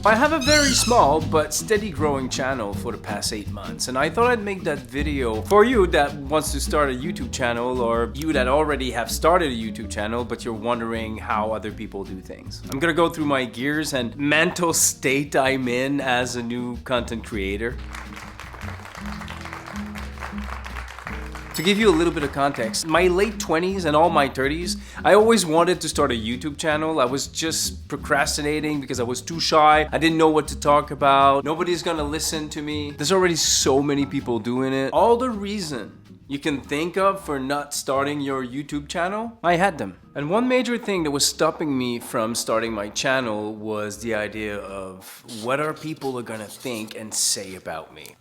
I have a very small but steady growing channel for the past 8 months, and I thought I'd make that video for you that wants to start a YouTube channel, or you that already have started a YouTube channel but you're wondering how other people do things. I'm gonna go through my gears and mental state I'm in as a new content creator. To give you a little bit of context, my late 20s and all my 30s, I always wanted to start a YouTube channel. I was just procrastinating because I was too shy. I didn't know what to talk about. Nobody's gonna listen to me. There's already so many people doing it. All the reason you can think of for not starting your YouTube channel, I had them. And one major thing that was stopping me from starting my channel was the idea of what are people gonna think and say about me.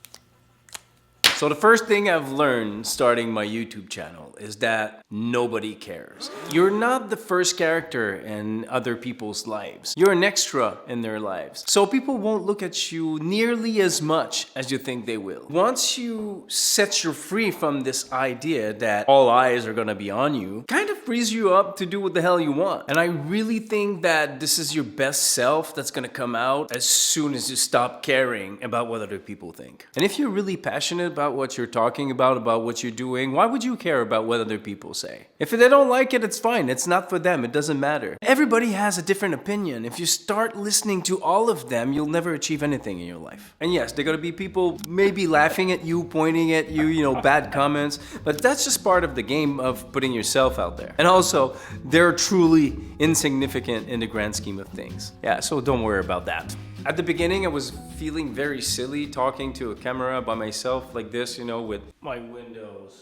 So the first thing I've learned starting my YouTube channel is that nobody cares. You're not the first character in other people's lives. You're an extra in their lives. So people won't look at you nearly as much as you think they will. Once you set you free from this idea that all eyes are gonna be on you, kind of frees you up to do what the hell you want. And I really think that this is your best self that's gonna come out as soon as you stop caring about what other people think. And if you're really passionate about what you're talking about what you're doing, why would you care about what other people say? If they don't like it, it's fine. It's not for them. It doesn't matter. Everybody has a different opinion. If you start listening to all of them, you'll never achieve anything in your life. And yes, there are gonna be people maybe laughing at you, pointing at you, bad comments, but that's just part of the game of putting yourself out there. And also, they're truly insignificant in the grand scheme of things. Yeah, so don't worry about that. At the beginning, I was feeling very silly talking to a camera by myself like this, with my windows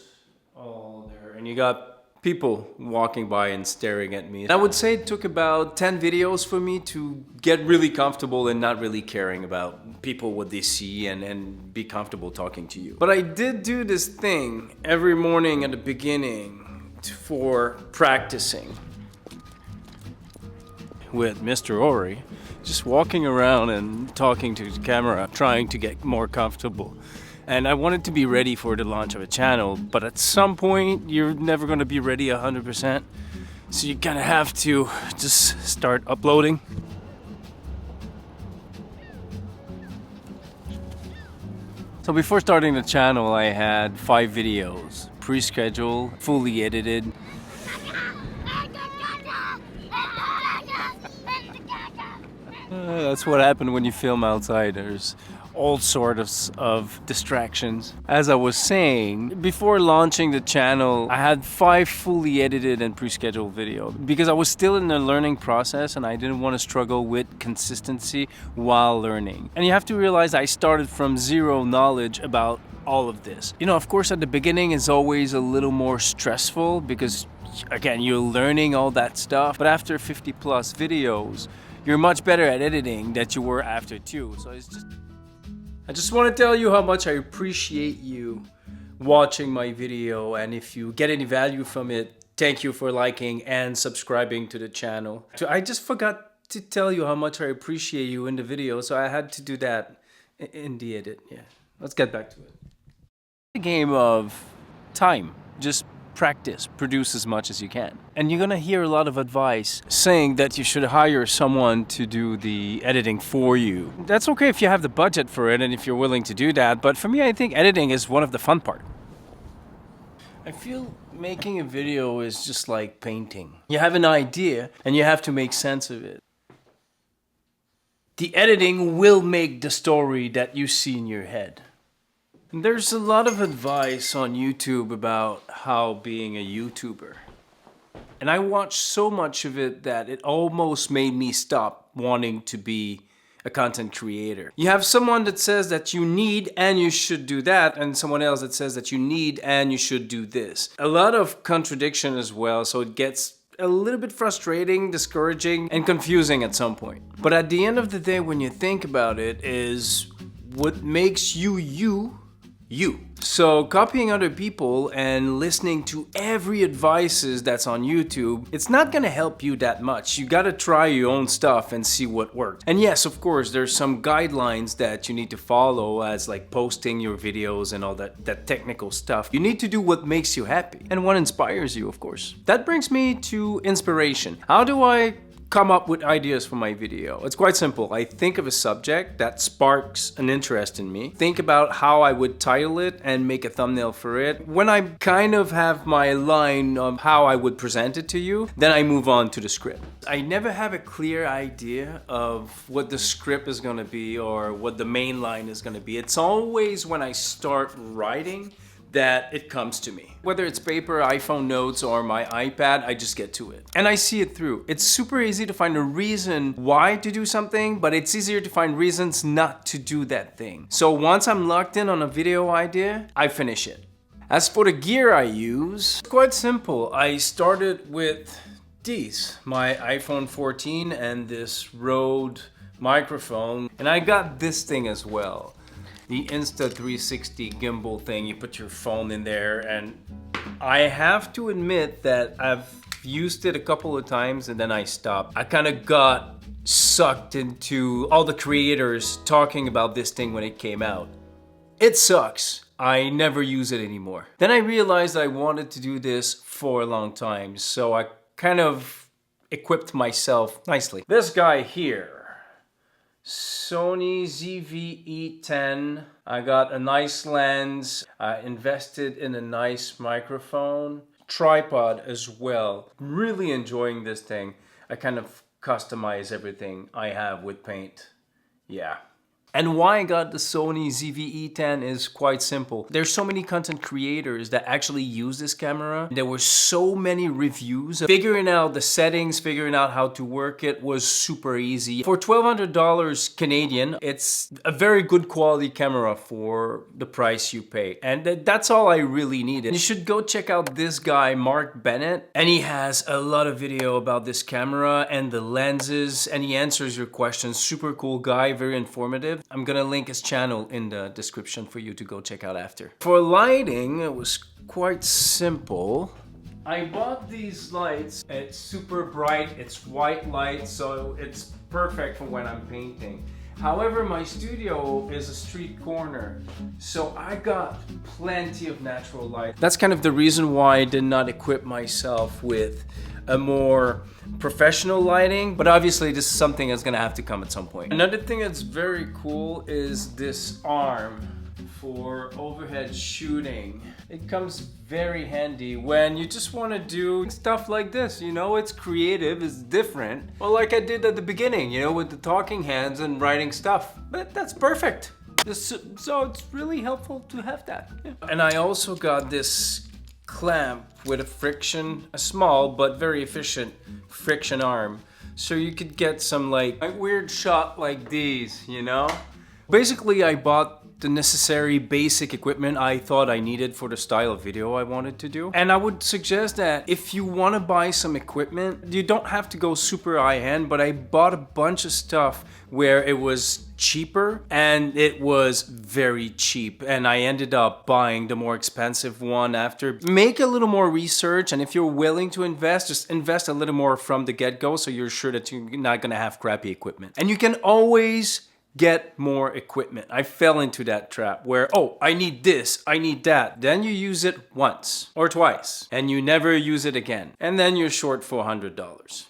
all there. And you got people walking by and staring at me. And I would say it took about 10 videos for me to get really comfortable and not really caring about people, what they see, and be comfortable talking to you. But I did do this thing every morning at the beginning for practicing with Mr. Ori. Just walking around and talking to the camera, trying to get more comfortable. And I wanted to be ready for the launch of a channel, but at some point, you're never gonna be ready 100%. So you're gonna have to just start uploading. So before starting the channel, I had 5 videos, pre-scheduled, fully edited. That's what happened when you film outside. There's all sorts of distractions. As I was saying, before launching the channel, I had 5 fully edited and pre-scheduled videos because I was still in the learning process and I didn't want to struggle with consistency while learning. And you have to realize I started from zero knowledge about all of this. Of course, at the beginning it's always a little more stressful because, again, you're learning all that stuff. But after 50 plus videos, you're much better at editing than you were after 2. So I just want to tell you how much I appreciate you watching my video, and if you get any value from it, thank you for liking and subscribing to the channel. I just forgot to tell you how much I appreciate you in the video, so I had to do that in the edit. Yeah, let's get back to it. The game of time. Just practice, produce as much as you can. And you're gonna hear a lot of advice saying that you should hire someone to do the editing for you. That's okay if you have the budget for it and if you're willing to do that, but for me, I think editing is one of the fun part. I feel making a video is just like painting. You have an idea and you have to make sense of it. The editing will make the story that you see in your head. There's a lot of advice on YouTube about how being a YouTuber. And I watched so much of it that it almost made me stop wanting to be a content creator. You have someone that says that you need and you should do that, and someone else that says that you need and you should do this. A lot of contradiction as well, so it gets a little bit frustrating, discouraging, and confusing at some point. But at the end of the day, when you think about it, is what makes you you. So copying other people and listening to every advices that's on YouTube, it's not gonna help you that much. You gotta try your own stuff and see what works. And yes, of course, there's some guidelines that you need to follow, as like posting your videos and all that technical stuff. You need to do what makes you happy and what inspires you, of course. That brings me to inspiration. How do I come up with ideas for my video. It's quite simple. I think of a subject that sparks an interest in me, think about how I would title it and make a thumbnail for it. When I kind of have my line of how I would present it to you, then I move on to the script. I never have a clear idea of what the script is gonna be or what the main line is gonna be. It's always when I start writing that it comes to me. Whether it's paper, iPhone notes, or my iPad, I just get to it. And I see it through. It's super easy to find a reason why to do something, but it's easier to find reasons not to do that thing. So once I'm locked in on a video idea, I finish it. As for the gear I use, it's quite simple. I started with these, my iPhone 14 and this Rode microphone, and I got this thing as well. The Insta360 gimbal thing, you put your phone in there, and I have to admit that I've used it a couple of times and then I stopped. I kind of got sucked into all the creators talking about this thing when it came out. It sucks. I never use it anymore. Then I realized I wanted to do this for a long time, so I kind of equipped myself nicely. This guy here, Sony ZV-E10. I got a nice lens. I invested in a nice microphone. Tripod as well. Really enjoying this thing. I kind of customize everything I have with Paint. Yeah. And why I got the Sony ZV-E10 is quite simple. There's so many content creators that actually use this camera. There were so many reviews. Figuring out the settings, figuring out how to work it was super easy. For $1,200 Canadian, it's a very good quality camera for the price you pay. And that's all I really needed. You should go check out this guy, Mark Bennett. And he has a lot of video about this camera and the lenses, and he answers your questions. Super cool guy, very informative. I'm gonna link his channel in the description for you to go check out after. For lighting, it was quite simple. I bought these lights. It's super bright, it's white light, so it's perfect for when I'm painting. However, my studio is a street corner, so I got plenty of natural light. That's kind of the reason why I did not equip myself with a more professional lighting, but obviously this is something that's gonna have to come at some point. Another thing that's very cool is this arm for overhead shooting. It comes very handy when you just want to do stuff like this, you know, it's creative, it's different. Well, like I did at the beginning, you know, with the talking hands and writing stuff, but that's perfect. So it's really helpful to have that. Yeah. And I also got this clamp with a small but very efficient friction arm, so you could get some like a weird shot like these, you know. Basically, I bought the necessary basic equipment I thought I needed for the style of video I wanted to do. And I would suggest that if you want to buy some equipment, you don't have to go super high-end, but I bought a bunch of stuff where it was cheaper and it was very cheap, and I ended up buying the more expensive one after. Make a little more research, and if you're willing to invest, just invest a little more from the get-go so you're sure that you're not gonna have crappy equipment. And you can always get more equipment. I fell into that trap where, oh, I need this, I need that. Then you use it once or twice and you never use it again. And then you're short $400.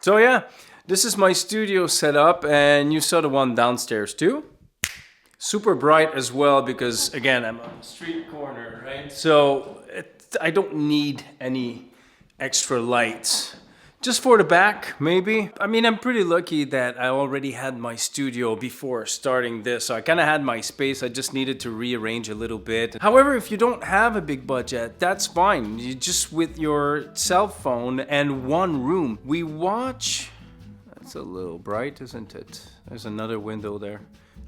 So yeah, this is my studio setup, and you saw the one downstairs too. Super bright as well because, again, I'm on a street corner, right? So I don't need any extra lights. Just for the back, maybe. I mean, I'm pretty lucky that I already had my studio before starting this, so I kind of had my space. I just needed to rearrange a little bit. However, if you don't have a big budget, that's fine. You just with your cell phone and one room. We watch... That's a little bright, isn't it? There's another window there.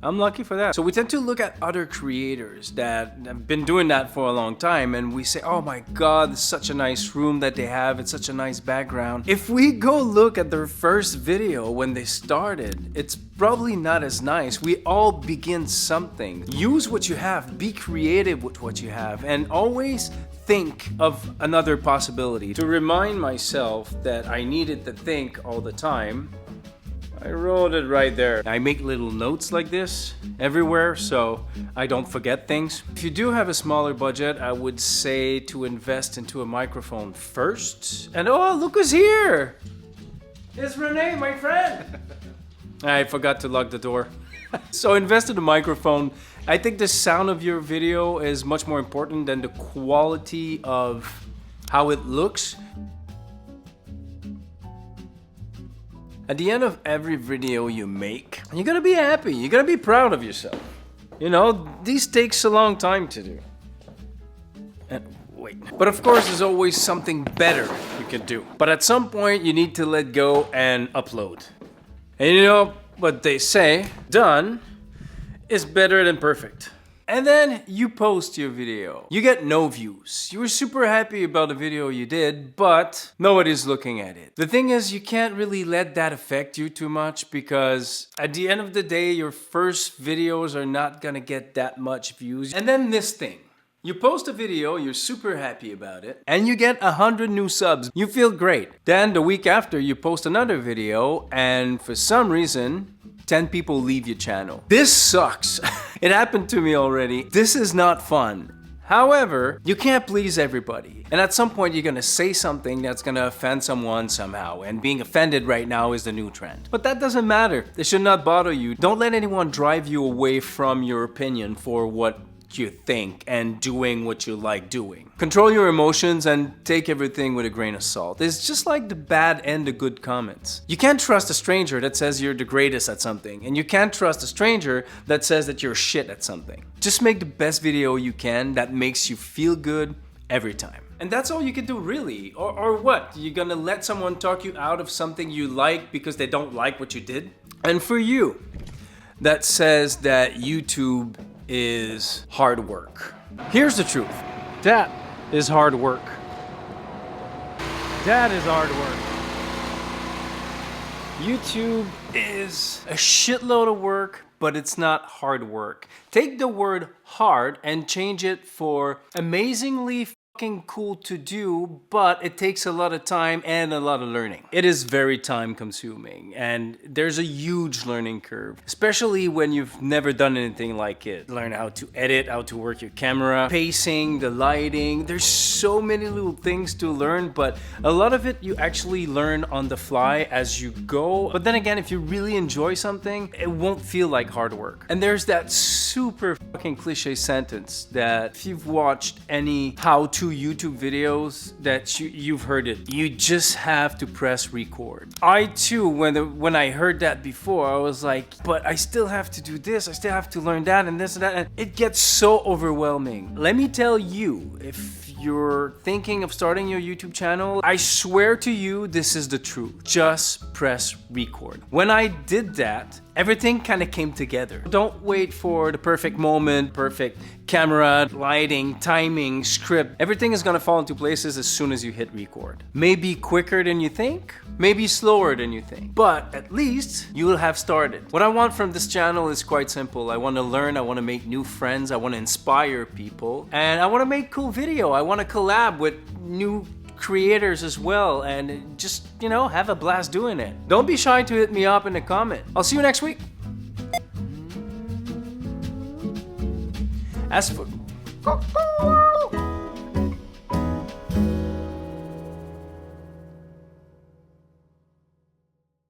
I'm lucky for that. So we tend to look at other creators that have been doing that for a long time, and we say, oh my God, it's such a nice room that they have. It's such a nice background. If we go look at their first video when they started, it's probably not as nice. We all begin something. Use what you have, be creative with what you have, and always think of another possibility. To remind myself that I needed to think all the time, I wrote it right there. I make little notes like this everywhere so I don't forget things. If you do have a smaller budget, I would say to invest into a microphone first. And oh, look who's here! It's Renee, my friend! I forgot to lock the door. So invest in a microphone. I think the sound of your video is much more important than the quality of how it looks. At the end of every video you make, you're gonna be happy, you're gonna be proud of yourself. You know, these takes a long time to do. And wait. But of course there's always something better you can do. But at some point you need to let go and upload. And you know what they say, done is better than perfect. And then you post your video. You get no views. You were super happy about the video you did, but nobody's looking at it. The thing is, you can't really let that affect you too much because at the end of the day, your first videos are not gonna get that much views. And then this thing. You post a video, you're super happy about it, and you get 100 new subs. You feel great. Then the week after, you post another video, and for some reason, 10 people leave your channel. This sucks. It happened to me already. This is not fun. However, you can't please everybody. And at some point, you're gonna say something that's gonna offend someone somehow. And being offended right now is the new trend. But that doesn't matter. It should not bother you. Don't let anyone drive you away from your opinion for what you think and doing what you like doing. Control your emotions and take everything with a grain of salt. It's just like the bad and the good comments. You can't trust a stranger that says you're the greatest at something, and you can't trust a stranger that says that you're shit at something. Just make the best video you can that makes you feel good every time. And that's all you can do really. Or what? You're gonna let someone talk you out of something you like because they don't like what you did? And for you, that says that YouTube is hard work. Here's the truth. That is hard work. That is hard work. YouTube is a shitload of work, but it's not hard work. Take the word hard and change it for amazingly fucking cool to do, but it takes a lot of time and a lot of learning. It is very time consuming and there's a huge learning curve, especially when you've never done anything like it. Learn how to edit, how to work your camera, pacing, the lighting. There's so many little things to learn, but a lot of it you actually learn on the fly as you go. But then again, if you really enjoy something, it won't feel like hard work. And there's that super fucking cliche sentence that if you've watched any how-to YouTube videos that you've heard it. You just have to press record. I too, when I heard that before, I was like, but I still have to do this, I still have to learn that and this and that. And it gets so overwhelming. Let me tell you, if you're thinking of starting your YouTube channel, I swear to you, this is the truth. Just press record. When I did that, everything kind of came together. Don't wait for the perfect moment, perfect camera, lighting, timing, script. Everything is gonna fall into places as soon as you hit record. Maybe quicker than you think, maybe slower than you think, but at least you will have started. What I want from this channel is quite simple. I want to learn, I want to make new friends, I want to inspire people, and I want to make cool video. I want to collab with new creators as well and just, you know, have a blast doing it. Don't be shy to hit me up in the comment. I'll see you next week. As for